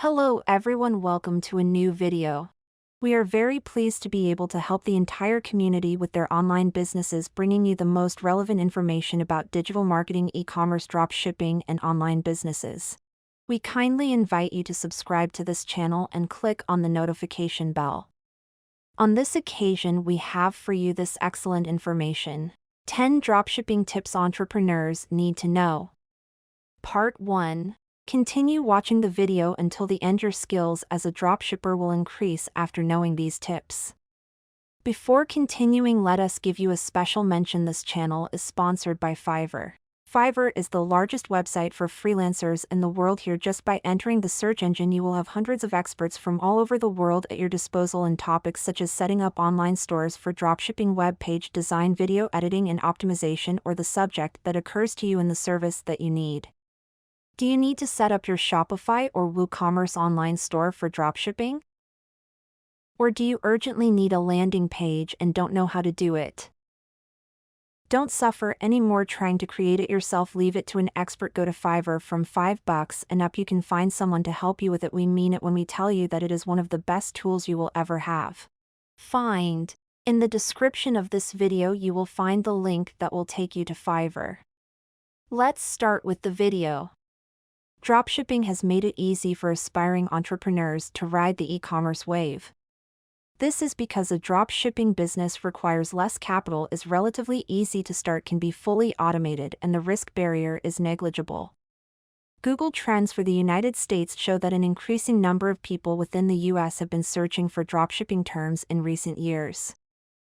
Hello everyone, welcome to a new video. We are very pleased to be able to help the entire community with their online businesses, bringing you the most relevant information about digital marketing, e-commerce, dropshipping, and online businesses. We kindly invite you to subscribe to this channel and click on the notification bell. On this occasion, we have for you this excellent information: 10 dropshipping tips entrepreneurs need to know. Part 1. Continue watching the video until the end. Your skills as a dropshipper will increase after knowing these tips. Before continuing, let us give you a special mention. This channel is sponsored by Fiverr. Fiverr is the largest website for freelancers in the world. Here, just by entering the search engine, you will have hundreds of experts from all over the world at your disposal in topics such as setting up online stores for dropshipping, web page design, video editing and optimization, or the subject that occurs to you in the service that you need. Do you need to set up your Shopify or Woocommerce online store for dropshipping? Or do you urgently need a landing page and don't know how to do it? Don't suffer anymore trying to create it yourself. Leave it to an expert. Go to Fiverr. From $5 and up, you can find someone to help you with it. We mean it when we tell you that it is one of the best tools you will ever have. In the description of this video, you will find the link that will take you to Fiverr. Let's start with the video. Dropshipping has made it easy for aspiring entrepreneurs to ride the e-commerce wave. This is because a dropshipping business requires less capital, is relatively easy to start, can be fully automated, and the risk barrier is negligible. Google Trends for the United States show that an increasing number of people within the US have been searching for dropshipping terms in recent years.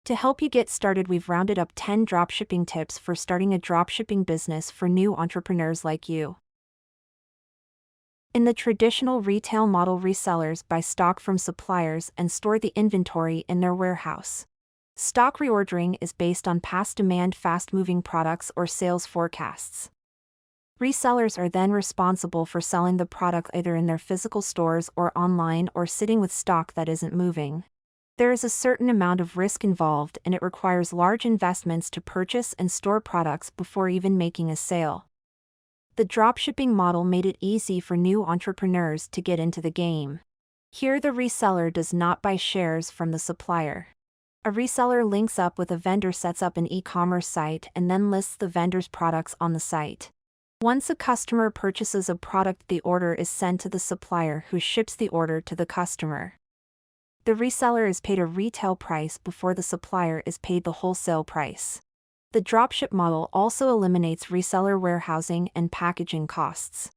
To help you get started, we've rounded up 10 dropshipping tips for starting a dropshipping business for new entrepreneurs like you. In the traditional retail model, resellers buy stock from suppliers and store the inventory in their warehouse. Stock reordering is based on past demand, fast-moving products, or sales forecasts. Resellers are then responsible for selling the product either in their physical stores or online, or sitting with stock that isn't moving. There is a certain amount of risk involved, and it requires large investments to purchase and store products before even making a sale. The dropshipping model made it easy for new entrepreneurs to get into the game. Here, the reseller does not buy shares from the supplier. A reseller links up with a vendor, sets up an e-commerce site, and then lists the vendor's products on the site. Once a customer purchases a product, the order is sent to the supplier, who ships the order to the customer. The reseller is paid a retail price before the supplier is paid the wholesale price. The dropship model also eliminates reseller warehousing and packaging costs.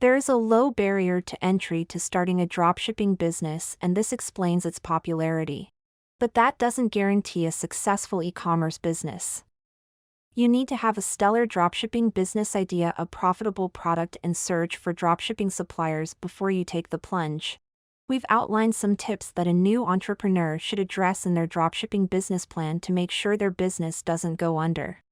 There is a low barrier to entry to starting a dropshipping business, and this explains its popularity. But that doesn't guarantee a successful e-commerce business. You need to have a stellar dropshipping business idea, a profitable product, and search for dropshipping suppliers before you take the plunge. We've outlined some tips that a new entrepreneur should address in their dropshipping business plan to make sure their business doesn't go under.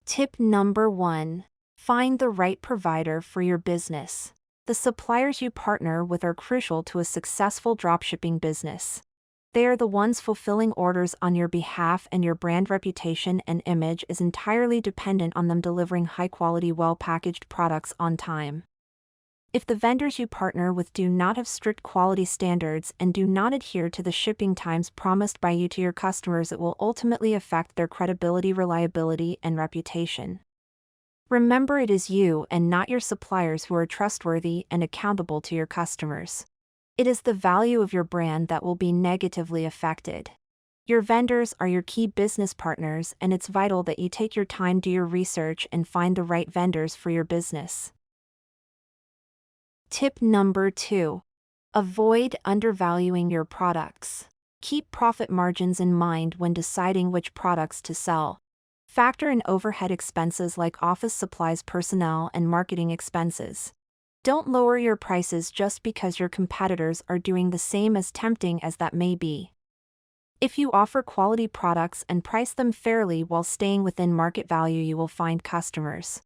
Tip number 1. Find the right provider for your business. The suppliers you partner with are crucial to a successful dropshipping business. They are the ones fulfilling orders on your behalf, and your brand reputation and image is entirely dependent on them delivering high-quality, well-packaged products on time. If the vendors you partner with do not have strict quality standards and do not adhere to the shipping times promised by you to your customers, it will ultimately affect their credibility, reliability, and reputation. Remember, it is you and not your suppliers who are trustworthy and accountable to your customers. It is the value of your brand that will be negatively affected. Your vendors are your key business partners, and it's vital that you take your time, do your research, and find the right vendors for your business. Tip number 2. Avoid undervaluing your products. Keep profit margins in mind when deciding which products to sell. Factor in overhead expenses like office supplies, personnel, and marketing expenses. Don't lower your prices just because your competitors are doing the same, as tempting as that may be. If you offer quality products and price them fairly while staying within market value, you will find customers.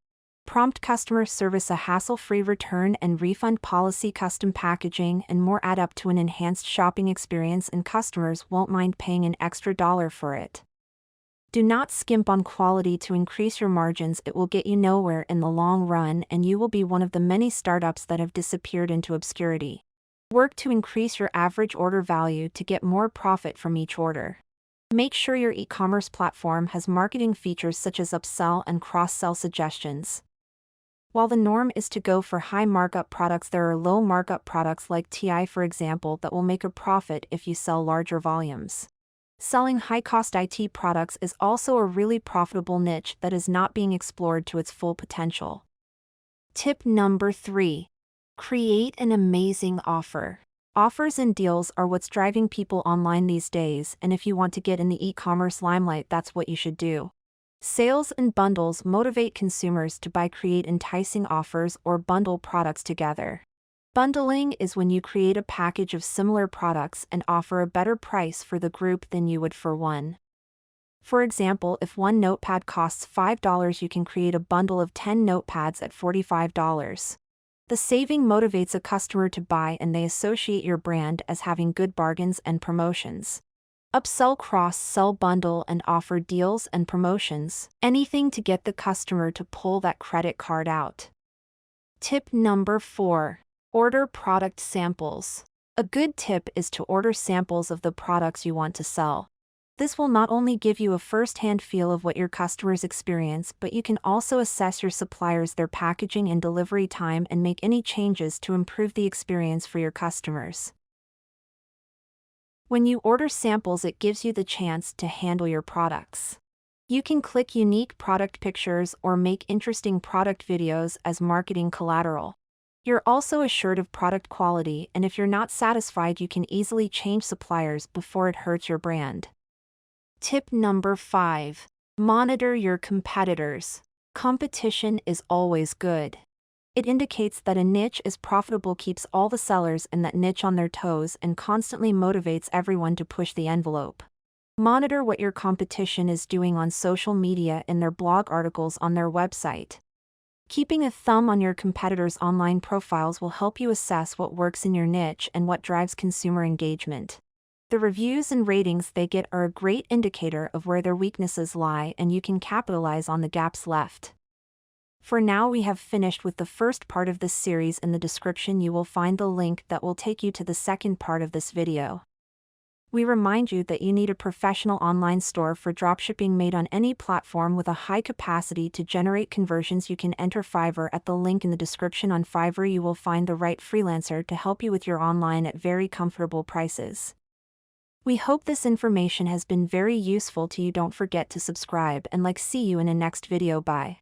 Prompt customer service, a hassle-free return and refund policy, custom packaging, and more add up to an enhanced shopping experience, and customers won't mind paying an extra $1 for it. Do not skimp on quality to increase your margins. It will get you nowhere in the long run, and you will be one of the many startups that have disappeared into obscurity. Work to increase your average order value to get more profit from each order. Make sure your e-commerce platform has marketing features such as upsell and cross-sell suggestions. While the norm is to go for high markup products, there are low markup products like TI, for example, that will make a profit if you sell larger volumes. Selling high-cost IT products is also a really profitable niche that is not being explored to its full potential. Tip number 3. Create an amazing offer. Offers and deals are what's driving people online these days, and if you want to get in the e-commerce limelight, that's what you should do. Sales and bundles motivate consumers to create enticing offers or bundle products together. Bundling is when you create a package of similar products and offer a better price for the group than you would for one. For example, if one notepad costs $5, you can create a bundle of 10 notepads at $45. The saving motivates a customer to buy, and they associate your brand as having good bargains and promotions. Upsell, cross-sell, bundle, and offer deals and promotions. Anything to get the customer to pull that credit card out. Tip number 4. Order product samples. A good tip is to order samples of the products you want to sell. This will not only give you a first-hand feel of what your customers experience, but you can also assess your suppliers, their packaging and delivery time, and make any changes to improve the experience for your customers. When you order samples, it gives you the chance to handle your products. You can click unique product pictures or make interesting product videos as marketing collateral. You're also assured of product quality, and if you're not satisfied, you can easily change suppliers before it hurts your brand. Tip number 5. Monitor your competitors. Competition is always good. It indicates that a niche is profitable, keeps all the sellers in that niche on their toes, and constantly motivates everyone to push the envelope. Monitor what your competition is doing on social media, in their blog articles, on their website. Keeping a thumb on your competitors' online profiles will help you assess what works in your niche and what drives consumer engagement. The reviews and ratings they get are a great indicator of where their weaknesses lie, and you can capitalize on the gaps left. For now, we have finished with the first part of this series. In the description you will find the link that will take you to the second part of this video. We remind you that you need a professional online store for dropshipping made on any platform with a high capacity to generate conversions. You can enter Fiverr at the link in the description. On Fiverr you will find the right freelancer to help you with your online at very comfortable prices. We hope this information has been very useful to you. Don't forget to subscribe and like. See you in a next video. Bye.